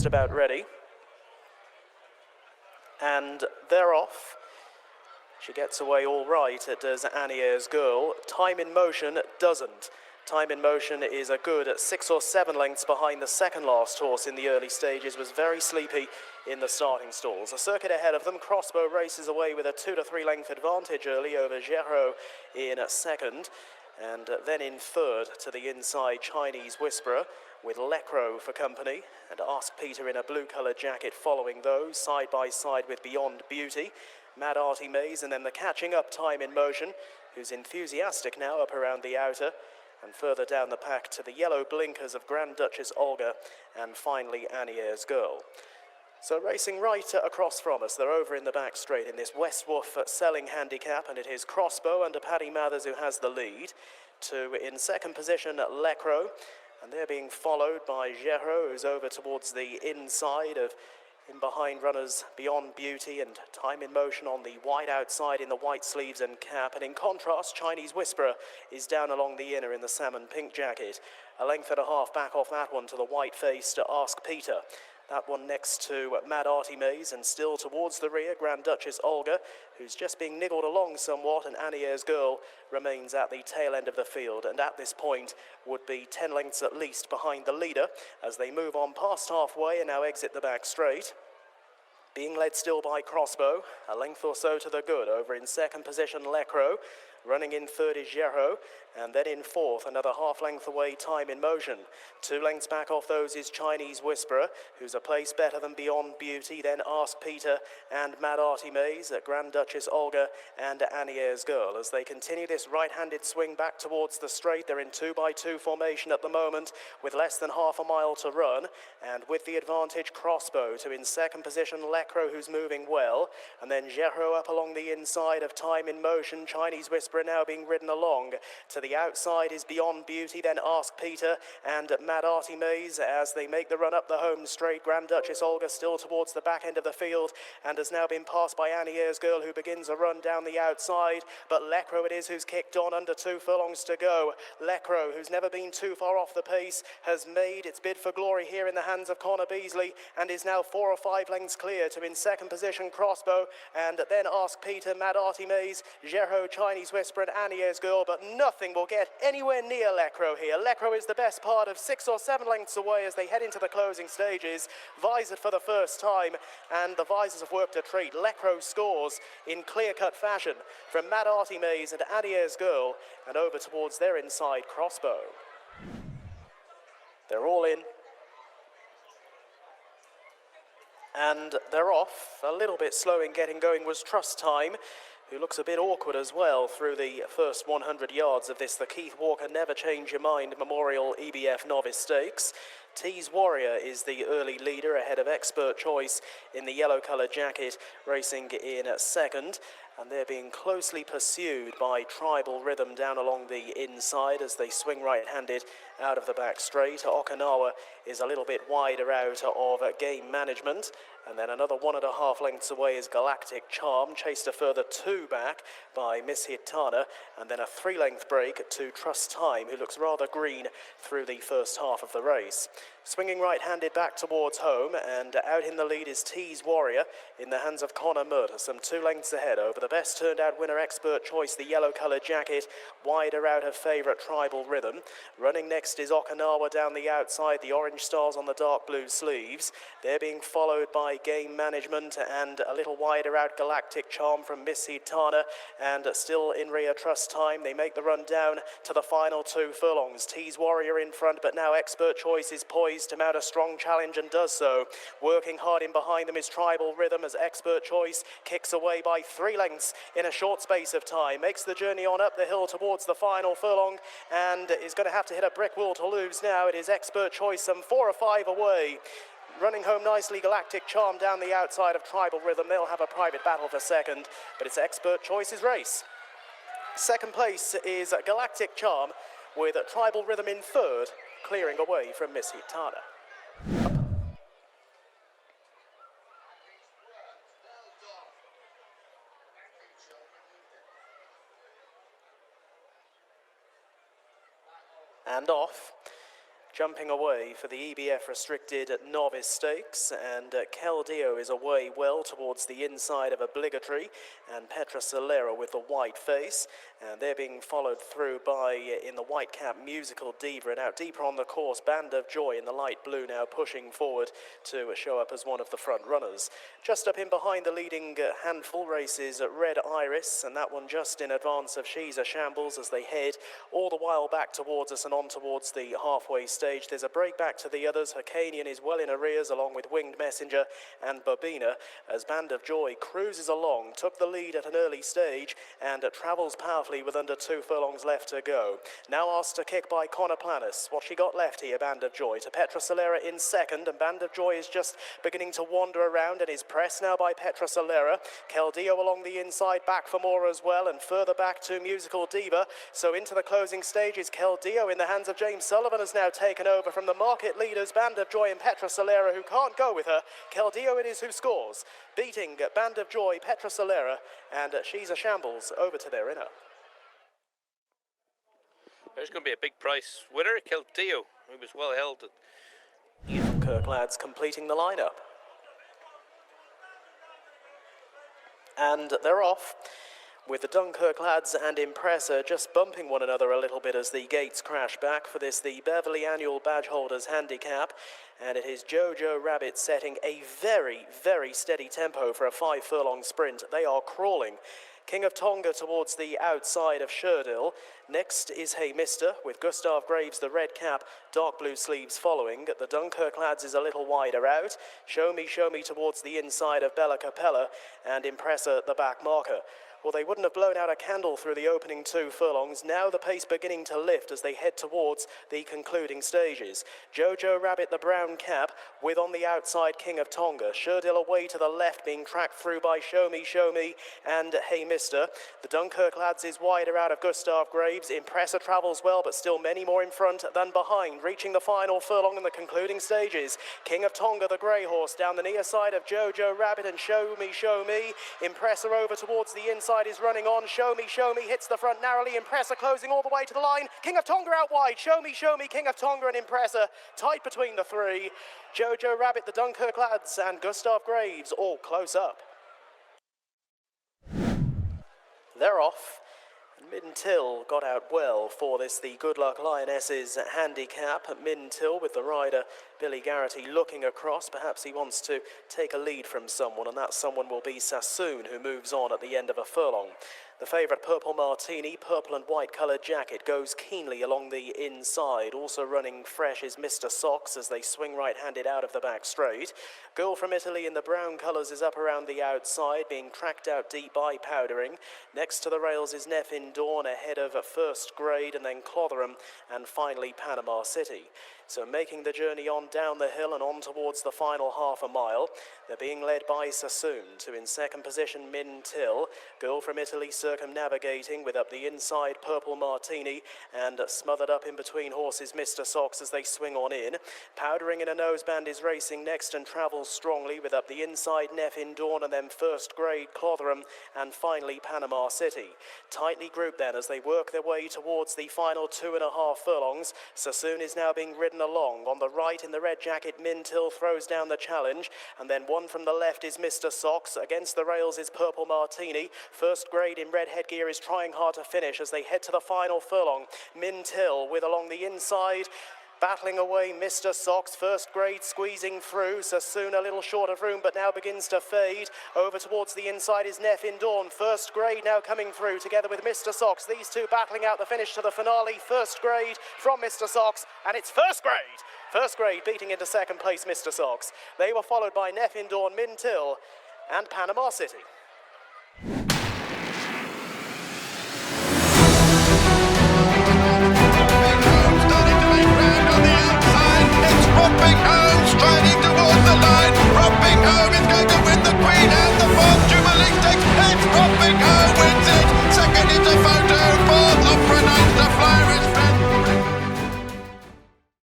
just about ready. And they're off. She gets away all right, does Annie's Girl. Time in Motion doesn't. Time in Motion is a good 6 or 7 lengths behind the second last horse in the early stages, was very sleepy in the starting stalls. A circuit ahead of them, Crossbow races away with a 2 to 3 length advantage early over Gero in second. And then in third to the inside Chinese Whisperer with Lecro for company, and Ask Peter in a blue-coloured jacket following those, side by side with Beyond Beauty, Mad Artie Mays, and then the catching up Time in Motion, who's enthusiastic now up around the outer, and further down the pack to the yellow blinkers of Grand Duchess Olga, and finally Annie's Girl. So racing right across from us, they're over in the back straight in this West Wolf selling handicap, and it is Crossbow under Paddy Mathers who has the lead. To in second position Lecro, and they're being followed by Gero, who's over towards the inside of in behind runners Beyond Beauty and Time in Motion on the wide outside in the white sleeves and cap. And in contrast, Chinese Whisperer is down along the inner in the salmon pink jacket. A length and a half back off that one to the white-faced Ask Peter. That one next to Mad Artie Mays, and still towards the rear, Grand Duchess Olga, who's just being niggled along somewhat, and Annie's Girl remains at the tail end of the field, and at this point would be 10 lengths at least behind the leader as they move on past halfway and now exit the back straight. Being led still by Crossbow, a length or so to the good. Over in second position, Lecro. Running in third is Gero, and then in fourth, another half length away, Time in Motion. 2 lengths back off those is Chinese Whisperer, who's a place better than Beyond Beauty, then Ask Peter and Mad Artie Mays, Grand Duchess Olga and Annie's Girl. As they continue this right-handed swing back towards the straight, they're in 2x2 formation at the moment with less than half a mile to run, and with the advantage Crossbow to in second position Lecro, who's moving well, and then Gero up along the inside of Time in Motion. Chinese Whisperer now being ridden along. To the outside is Beyond Beauty, then Ask Peter and Mad Artie Mays as they make the run up the home straight. Grand Duchess Olga still towards the back end of the field and has now been passed by Annie's Girl, who begins a run down the outside, but Lecro it is who's kicked on under 2 furlongs to go. Lecro, who's never been too far off the pace, has made its bid for glory here in the hands of Connor Beasley and is now 4 or 5 lengths clear to in second position Crossbow, and then Ask Peter, Mad Artie Mays, Gero, Chinese Whisper and Annie's Girl, but nothing will get anywhere near Lecro here. Lecro is the best part of 6 or 7 lengths away as they head into the closing stages. Visored for the first time, and the visors have worked a treat. Lecro scores in clear-cut fashion from Mad Artie Mays and Annie's Girl, and over towards their inside Crossbow. They're all in. And they're off. A little bit slow in getting going was Trust Time, who looks a bit awkward as well through the first 100 yards of this, the Keith Walker Never Change Your Mind Memorial EBF Novice Stakes. Tease Warrior is the early leader ahead of Expert Choice in the yellow-coloured jacket, racing in second. And they're being closely pursued by Tribal Rhythm down along the inside as they swing right-handed out of the back straight. Okinawa is a little bit wider out of Game Management. And then another 1.5 lengths away is Galactic Charm, chased a further 2 back by Miss Hitana, and then a 3-length break to Trust Time, who looks rather green through the first half of the race. Swinging right-handed back towards home, and out in the lead is Tease Warrior in the hands of Connor Mudd, some 2 lengths ahead over the best turned-out winner Expert Choice, the yellow-coloured jacket, wider out of favourite Tribal Rhythm. Running next is Okinawa down the outside, the orange stars on the dark blue sleeves. They're being followed by Game Management and a little wider out Galactic Charm from Miss Hitana, and still in rear Trust Time. They make the run down to the final 2 furlongs. Tease Warrior in front, but now Expert Choice is poised to mount a strong challenge and does so. Working hard in behind them is Tribal Rhythm as Expert Choice kicks away by 3 lengths in a short space of time. Makes the journey on up the hill towards the final furlong and is going to have to hit a brick wall to lose now. It is Expert Choice some 4 or 5 away. Running home nicely, Galactic Charm down the outside of Tribal Rhythm. They'll have a private battle for second, but it's Expert Choice's race. Second place is Galactic Charm, with Tribal Rhythm in third, clearing away from Miss Hitana. And off. jumping away for the EBF restricted Nov Stks, and Caldeo is away well towards the inside of Obligatory, and Petra Solera with the white face, and they're being followed through by, in the white cap, Musical Diva, and out deeper on the course, Band of Joy in the light blue now pushing forward to show up as one of the front runners. Just up in behind the leading handful races Red Iris, and that one just in advance of She's a Shambles as they head all the while back towards us and on towards the halfway stage. There's a break back to the others. Hyrcanian is well in arrears along with Winged Messenger and Bobina as Band of Joy cruises along, took the lead at an early stage and travels powerfully with under 2 furlongs left to go. Now asked to kick by Connor Planis. What she got left here, Band of Joy, to Petra Solera in second, and Band of Joy is just beginning to wander around and is pressed now by Petra Solera. Caldeo along the inside, back for more as well, and further back to Musical Diva. So into the closing stages, Caldeo in the hands of James Sullivan has now taken over from the market leaders Band of Joy and Petra Solera, who can't go with her. Caldeo it is who scores, beating Band of Joy, Petra Solera, and She's a Shambles over to their inner. There's going to be a big price winner, Caldeo, who was well held. Kirklad's completing the lineup. And they're off, with the Dunkirk lads and Impressa just bumping one another a little bit as the gates crash back for this, the Beverley Annual Badge Holders Handicap. And it is Jojo Rabbit setting a very, very steady tempo for a 5 furlong sprint. They are crawling. King of Tonga towards the outside of Sherdil. Next is Hey Mister, with Gustav Graves, the red cap, dark blue sleeves following. The Dunkirk lads is a little wider out. Show Me towards the inside of Bella Capella, and Impressa the back marker. Well, they wouldn't have blown out a candle through the opening 2 furlongs. Now the pace beginning to lift as they head towards the concluding stages. Jojo Rabbit, the brown cap, with on the outside King of Tonga. Sherdil away to the left, being tracked through by Show Me, and Hey Mister. The Dunkirk lads is wider out of Gustav Graves. Impressa travels well, but still many more in front than behind. Reaching the final furlong in the concluding stages. King of Tonga, the grey horse, down the near side of Jojo Rabbit and Show Me. Impressa over towards the inside. Is running on. Show Me hits the front narrowly. Impressa closing all the way to the line. King of Tonga out wide. Show Me, King of Tonga and Impressa tight between the 3. Jojo Rabbit, the Dunkirk lads, and Gustav Graves all close up. They're off. Min Till got out well for this, the Good Luck Lionesses handicap. Min Till with the rider Billy Garrity looking across. Perhaps he wants to take a lead from someone, and that someone will be Sassoon, who moves on at the end of a furlong. The favourite Purple Martini, purple and white coloured jacket, goes keenly along the inside. Also running fresh is Mr. Socks as they swing right-handed out of the back straight. Girl from Italy in the brown colours is up around the outside, being tracked out deep by Powdering. Next to the rails is Neffin Dawn ahead of First Grade, and then Clotherham, and finally Panama City. So making the journey on down the hill and on towards the final half a mile. They're being led by Sassoon, to in second position Min Till. Girl from Italy circumnavigating with up the inside Purple Martini, and smothered up in between horses Mr. Socks as they swing on in. Powdering in a noseband is racing next and travels strongly with up the inside Neffin Dawn, and then First Grade, Clotherham, and finally Panama City. Tightly grouped then as they work their way towards the final 2.5 furlongs. Sassoon is now being ridden along. On the right in the red jacket, Min Till throws down the challenge, and then one from the left is Mr. Socks. Against the rails is Purple Martini. First Grade in red headgear is trying hard to finish as they head to the final furlong. Min Till with along the inside, battling away Mr. Socks. First Grade squeezing through. Sassoon a little short of room, but now begins to fade. Over towards the inside is Neffin Dawn. First Grade now coming through together with Mr. Socks. These two battling out the finish to the finale. First Grade from Mr. Socks, and it's First Grade. First Grade beating into second place Mr. Socks. They were followed by Neffin Dawn, Min Till, and Panama City.